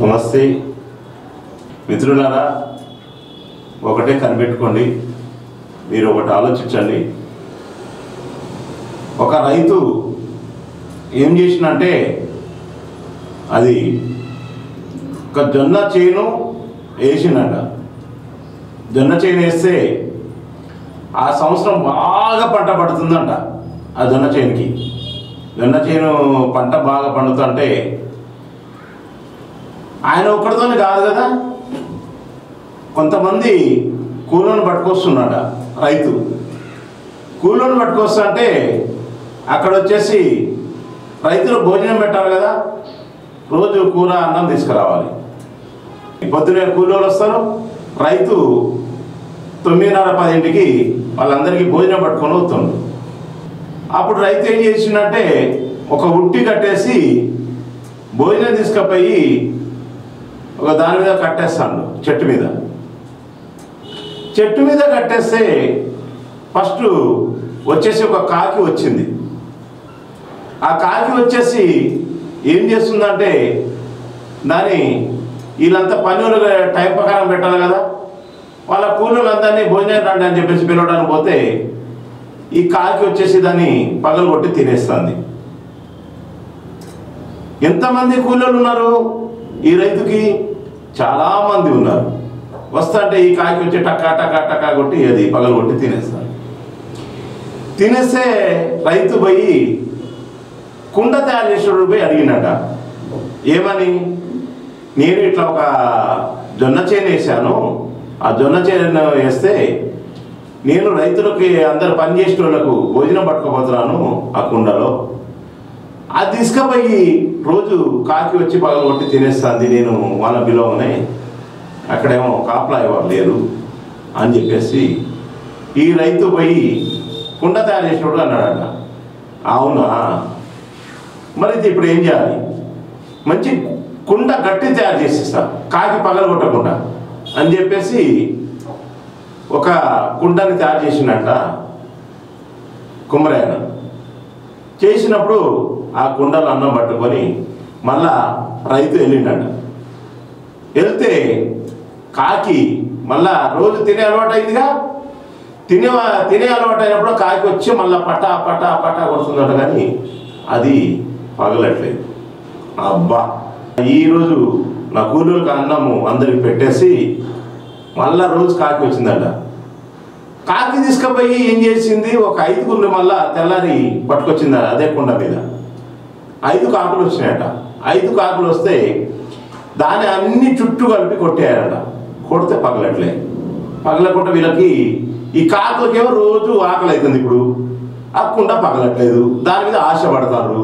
నమస్తే మిత్రులారా, ఒకటే కనిపెట్టుకోండి, మీరు ఒకటి ఆలోచించండి. ఒక రైతు ఏం చేసినంటే అది ఒక జొన్న చేను వేసిందంట. జొన్న చేను వేస్తే ఆ సంవత్సరం బాగా పంట పడుతుందంట. ఆ జొన్న చేనుకి జొన్న చేను పంట బాగా పండుతుంటే ఆయన ఒక్కడితోనే కాదు కదా, కొంతమంది కూలోని పట్టుకొస్తున్నాడ. రైతు కూలోని పట్టుకొస్తుంటే అక్కడ వచ్చేసి రైతులు భోజనం పెట్టాలి కదా, రోజు కూర అన్నం తీసుకురావాలి. పొద్దునే కూలోళ్ళు వస్తారు, రైతు 9:30-10ంటికి వాళ్ళందరికీ భోజనం పట్టుకొని వస్తుండు. అప్పుడు రైతు ఏం చేసిందంటే ఒక ఉట్టి కట్టేసి భోజనం తీసుకుపోయి ఒక దాని మీద కట్టేస్తాడు. చెట్టు మీద కట్టేస్తే ఫస్ట్ వచ్చేసి ఒక కాకి వచ్చింది. ఆ కాకి వచ్చేసి ఏం చేస్తుందంటే దాన్ని వీళ్ళంతా పనులు టైం ప్రకారం పెట్టాలి కదా, వాళ్ళ కూలీలందరినీ భోజనం రండి అని చెప్పేసి పిలవడానికి పోతే ఈ కాకి వచ్చేసి దాన్ని పగలగొట్టి తినేస్తుంది. ఎంతమంది కూలీలు ఉన్నారు ఈ రైతుకి? చాలామంది ఉన్నారు. వస్తుంటే ఈ కాకి వచ్చి టక్కా టక్కా టక్కా కొట్టి అది పగలగొట్టి తినేస్తాడు. తినేస్తే రైతు పోయి కుండ తయారు చేసేవాడు పోయి అడిగినట, ఏమని, నేను ఇట్లా ఒక జొన్న చేను వేసాను, ఆ జొన్న చేను వేస్తే నేను రైతులకి అందరు పని చేసే వాళ్ళకు భోజనం పట్టుకోపోతున్నాను ఆ కుండలో, అది తీసుకుపోయి రోజు కాకి వచ్చి పగలగొట్టి తినేస్తుంది, నేను వాళ్ళ బిలోనే అక్కడేమో కాపలా ఎవరు లేరు అని చెప్పేసి ఈ రైతు పోయి కుండ తయారు చేసినప్పుడు అన్నాడట. అవునా, మరి ఇప్పుడు ఏం చేయాలి, మంచి కుండ గట్టి తయారు చేసిస్తా, కాకి పగలగొట్టకుండా అని చెప్పేసి ఒక కుండని తయారు చేసినట్ట కుమ్మరాయన. చేసినప్పుడు ఆ కుండలు అన్నం పట్టుకొని మళ్ళా రైతు వెళ్ళిండట. వెళ్తే కాకి మళ్ళా రోజు తినే అలవాటు అయిందిగా, తినే అలవాటు అయినప్పుడు కాకి వచ్చి మళ్ళీ పటా పటా పటా కొడుతుందట, కానీ అది పగలట్లేదు. అబ్బా, ఈరోజు నా కూలీలకు అన్నము అందరికి పెట్టేసి మళ్ళా రోజు కాకి వచ్చిందట. కాకి తీసుకుపోయి ఏం చేసింది, ఒక 5గురిని మళ్ళా తెల్లారి పట్టుకొచ్చింది అదే కుండ మీద. 5 కాకులు వచ్చినాయట. 5 కాకులు వస్తే దాన్ని అన్ని చుట్టూ కలిపి కొట్టేయారట. కొడితే పగలట్లే. పగలకుండా వీళ్ళకి ఈ కాకులకేమో రోజు ఆకలి అవుతుంది. ఇప్పుడు ఆ కుండ పగలట్లేదు, దాని మీద ఆశపడతారు.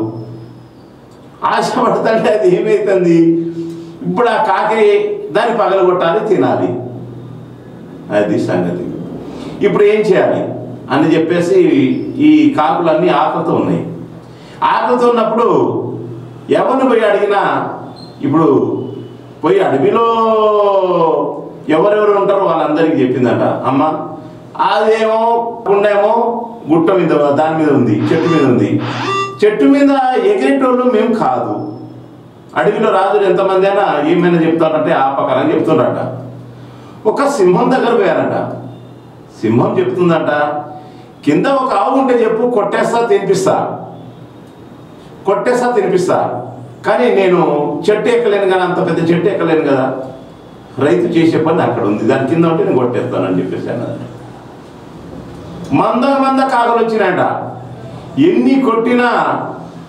ఆశపడుతుంటే అది ఏమవుతుంది, ఇప్పుడు ఆ కాకి దాన్ని పగలగొట్టాలి, తినాలి. అది సంగతి. ఇప్పుడు ఏం చేయాలి అని చెప్పేసి ఈ కాకులన్నీ ఆకలితో ఉన్నాయి. ఆకలితో ఉన్నప్పుడు ఎవరిని పోయి అడిగినా, ఇప్పుడు పోయి అడవిలో ఎవరెవరు ఉంటారో వాళ్ళందరికీ చెప్పిందట, అమ్మ అదేమో కుండేమో గుట్ట మీద దాని మీద ఉంది, చెట్టు మీద ఉంది, చెట్టు మీద ఎగిరేటోళ్ళు మేము కాదు, అడవిలో రాజులు ఎంతమంది అయినా ఏమైనా చెప్తారంటే ఆ ప్రకారం చెప్తుండట. ఒక సింహం దగ్గర పోయారట. సింహం చెప్తుందట, కింద ఒక ఆవు ఉంటే చెప్పు, కొట్టేస్తా తినిపిస్తా, కానీ నేను చెట్టు ఎక్కలేను కదా, అంత పెద్ద చెట్టు ఎక్కలేను కదా, రైతు చేసే పని అక్కడ ఉంది, దాని కింద ఉంటే నేను కొట్టేస్తానని చెప్పేసి అన్నది. మంద కాకులు వచ్చినాయట. ఎన్ని కొట్టినా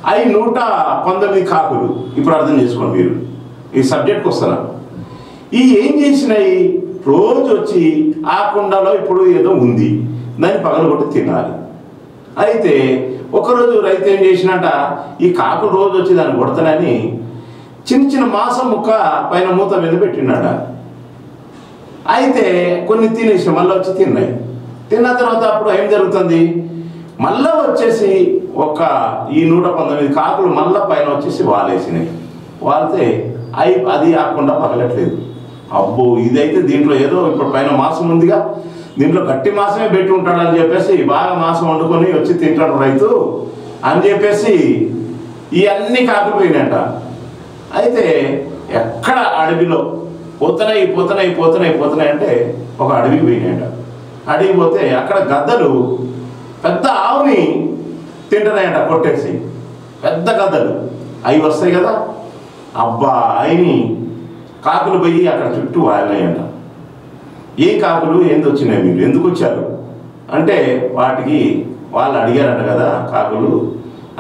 అవి 119 కాకులు. ఇప్పుడు అర్థం చేసుకోండి మీరు, ఈ సబ్జెక్ట్కి వస్తున్నా. ఈ ఏం చేసినాయి, రోజు వచ్చి ఆ కుండలో ఇప్పుడు ఏదో ఉంది, దాన్ని పగలగొట్టి తినాలి. అయితే ఒకరోజు రైతు ఏం చేసినట, ఈ కాకులు రోజు వచ్చి దాన్ని కొడతానని చిన్న మాంసం ముక్క పైన మూత మీద పెట్టినాడ. అయితే కొన్ని తినేసి మళ్ళీ వచ్చి తిన్నాయి. తిన్న తర్వాత అప్పుడు ఏం జరుగుతుంది, మళ్ళా వచ్చేసి ఈ 119 కాకులు మళ్ళా పైన వచ్చేసి వాలేసినాయి. వాలితే అది ఆకుండా పగలట్లేదు. అబ్బో, ఇదైతే దీంట్లో ఏదో ఇప్పుడు పైన మాంసం ఉందిగా, దీంట్లో గట్టి మాసమే పెట్టి ఉంటాడని చెప్పేసి బాగా మాసం వండుకొని వచ్చి తింటాడు రైతు అని చెప్పేసి ఈ అన్ని కాకులు పోయినట. అయితే ఎక్కడ అడవిలో పోతున్నాయి అంటే ఒక అడవికి పోయినాయంట. అడవికి పోతే అక్కడ గద్దలు పెద్ద ఆవుని తింటున్నాయంట కొట్టేసి. పెద్ద గద్దలు అవి వస్తాయి కదా, అబ్బా అయిని కాకులు పోయి అక్కడ చుట్టూ వాలినాయంట. ఏ కాకులు ఏంది వచ్చినాయి, మీరు ఎందుకు వచ్చారు అంటే వాటికి వాళ్ళు అడిగారంట కదా కాకులు,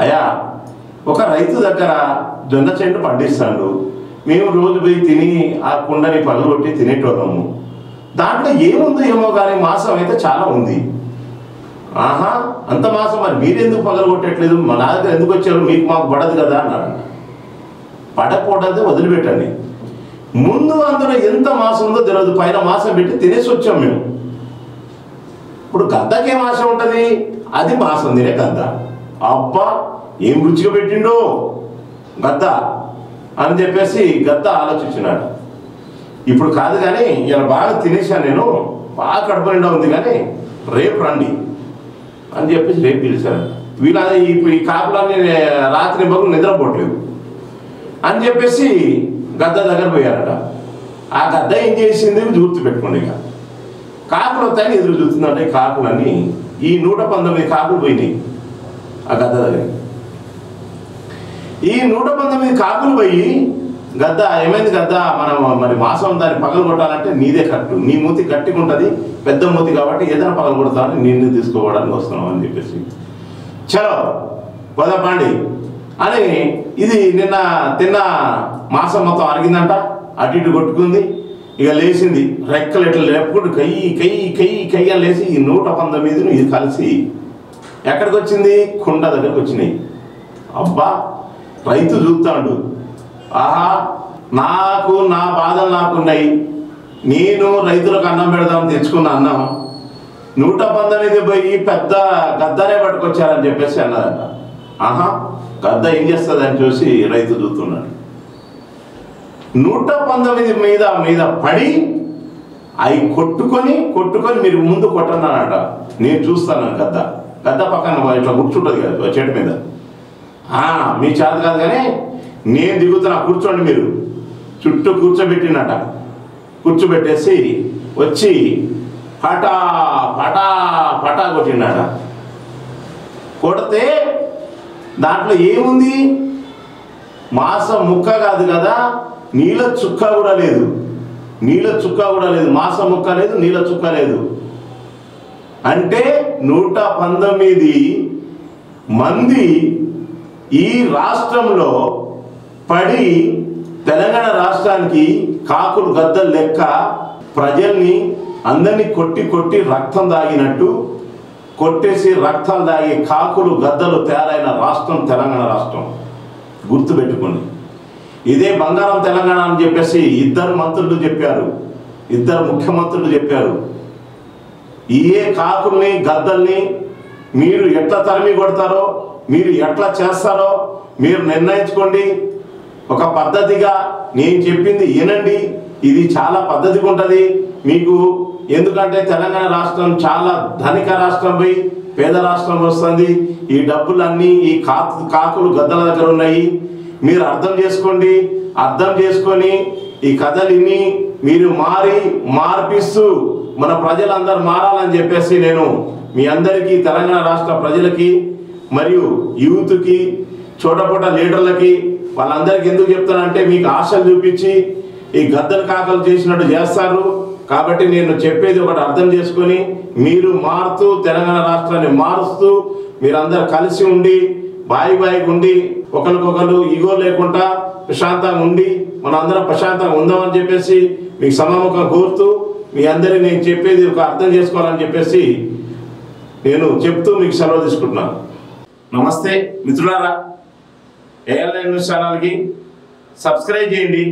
అయ్యా ఒక రైతు దగ్గర జొన్న చెట్టు పండిస్తాడు, మేము రోజు పోయి తిని ఆ కుండని పగలగొట్టి తినేటోళ్ళము, దాంట్లో ఏముందో ఏమో కానీ మాసం అయితే చాలా ఉంది. ఆహా అంత మాసం మరి మీరెందుకు పగలగొట్టట్లేదు, మా నా దగ్గర ఎందుకు వచ్చారు, మీకు మాకు పడదు కదా అన్నారంట. పడకూడదు వదిలిపెట్టండి, ముందు అందులో ఎంత మాసం ఉందో తెలియదు, పైన మాసం పెట్టి తినేసి వచ్చాం మేము. ఇప్పుడు గద్దకే మాసం ఉంటుంది, అది మాసం తినే గద్ద. అబ్బా ఏం రుచిగా పెట్టిండో గద్ద అని చెప్పేసి గద్ద ఆలోచించినాడు. ఇప్పుడు కాదు కానీ ఇలా బాగా తినేసాను, నేను బాగా కడుపు నిండా ఉంది, కానీ రేపు రండి అని చెప్పేసి రేపు పిలిచారు. వీళ్ళ ఇప్పుడు ఈ కాకులన్నీ రాత్రి బదులు నిద్రపోవట్లేదు అని చెప్పేసి గద్ద దగ్గర పోయారట. ఆ గద్ద ఏం చేసింది గుర్తుపెట్టుకోండి, ఇక కాకులు వస్తాయని ఎదురు చూస్తుందంటే కాకులన్నీ ఈ 119 కాకులు పోయినాయి ఆ గద్ద దగ్గర. ఈ 119 కాకులు పోయి గద్ద ఏమైంది గద్ద, మనం మరి మాసం దాన్ని పగలు కొట్టాలంటే నీదే కట్టు, నీ మూతి గట్టిగా ఉంటుంది, పెద్ద మూతి కాబట్టి ఏదైనా పగలు కొడతామని నిన్ను తీసుకోవడానికి వస్తున్నాం అని చెప్పేసి, చలో పోదాపండి అని. ఇది నిన్న తిన్న మాసం మొత్తం అరిగిందంట, అటు ఇటు కొట్టుకుంది. ఇక లేచింది, రెక్కలు ఎట్లా లేపుకుంటూ కయ్యి అని లేచి ఈ 119 ఇది కలిసి ఎక్కడికి వచ్చింది, కుండ దగ్గరికి వచ్చినాయి. అబ్బా రైతు చూస్తాడు, ఆహా నాకు నా బాధలు నాకున్నాయి, నేను రైతులకు అన్నం పెడదాం తెచ్చుకున్న అన్నం 119 పోయి పెద్ద గద్దనే పట్టుకొచ్చారని చెప్పేసి అన్నదంట. ఆహా గద్ద ఏం చేస్తుంది అని చూసి రైతు చూస్తున్నాడు. 119 మీద పడి అవి కొట్టుకొని మీరు ముందు కొట్టన్నానట, నేను చూస్తాను. గద్ద పక్కన ఇట్లా కూర్చుంటుంది కదా చెట్టు మీద, మీ చేత కాదు కానీ నేను దిగుతున్నా కూర్చోండి మీరు, చుట్టూ కూర్చోబెట్టినట. కూర్చోబెట్టేసి వచ్చి పటా పటా పటా కొట్టినాడ. కొడితే దాంట్లో ఏముంది, మాసం ముక్క కాదు కదా, నీళ్ళ చుక్క కూడా లేదు, మాసం ముక్క లేదు, నీళ్ళ చుక్క లేదు. అంటే 119 మంది ఈ రాష్ట్రంలో పడి తెలంగాణ రాష్ట్రానికి కాకులు గద్దలు లెక్క ప్రజల్ని అందరినీ కొట్టి రక్తం దాగినట్టు కొట్టేసి రక్తాలు దాగి కాకులు గద్దలు తయారైన రాష్ట్రం తెలంగాణ రాష్ట్రం. గుర్తుపెట్టుకోండి, ఇదే బంగారం తెలంగాణ అని చెప్పేసి ఇద్దరు ముఖ్యమంత్రులు చెప్పారు. ఏ కాకుల్ని గద్దల్ని మీరు ఎట్లా తరిమి కొడతారో, మీరు ఎట్లా చేస్తారో మీరు నిర్ణయించుకోండి. ఒక పద్ధతిగా నేను చెప్పింది వినండి, ఇది చాలా పద్ధతిగా ఉంటుంది మీకు. ఎందుకంటే తెలంగాణ రాష్ట్రం చాలా ధనిక రాష్ట్రం పోయి పేద రాష్ట్రం వస్తుంది. ఈ డబ్బులన్నీ ఈ కాకులు గద్దల దగ్గర ఉన్నాయి. మీరు అర్థం చేసుకోండి, అర్థం చేసుకొని ఈ కథలిని మీరు మార్పిస్తూ మన ప్రజలందరూ మారాలని చెప్పేసి నేను మీ అందరికీ, తెలంగాణ రాష్ట్ర ప్రజలకి మరియు యూత్కి, చోటపూట లీడర్లకి వాళ్ళందరికీ ఎందుకు చెప్తానంటే మీకు ఆశలు చూపించి ఈ గద్దలు కాకలు చేసినట్టు చేస్తారు. కాబట్టి నేను చెప్పేది ఒకటి అర్థం చేసుకొని మీరు మారుతూ తెలంగాణ రాష్ట్రాన్ని మారుస్తూ మీరందరూ కలిసి ఉండి బాయిగా ఉండి ఒకరికొకరు ఈగో లేకుండా ప్రశాంతంగా ఉండి మనందరం ప్రశాంతంగా ఉందామని చెప్పేసి మీకు సమాముఖం కోరుతూ మీ అందరినీ నేను చెప్పేది ఒక అర్థం చేసుకోవాలని చెప్పేసి నేను చెప్తూ మీకు సెలవు తీసుకుంటున్నాను. నమస్తే మిత్రులారా, ఏఎల్ఎన్ న్యూస్ ఛానల్కి సబ్స్క్రైబ్ చేయండి,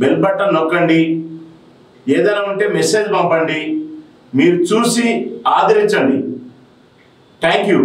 బెల్ బటన్ నొక్కండి, ఏదైనా ఉంటే మెసేజ్ పంపండి, మీరు చూసి ఆదరించండి. Thank you.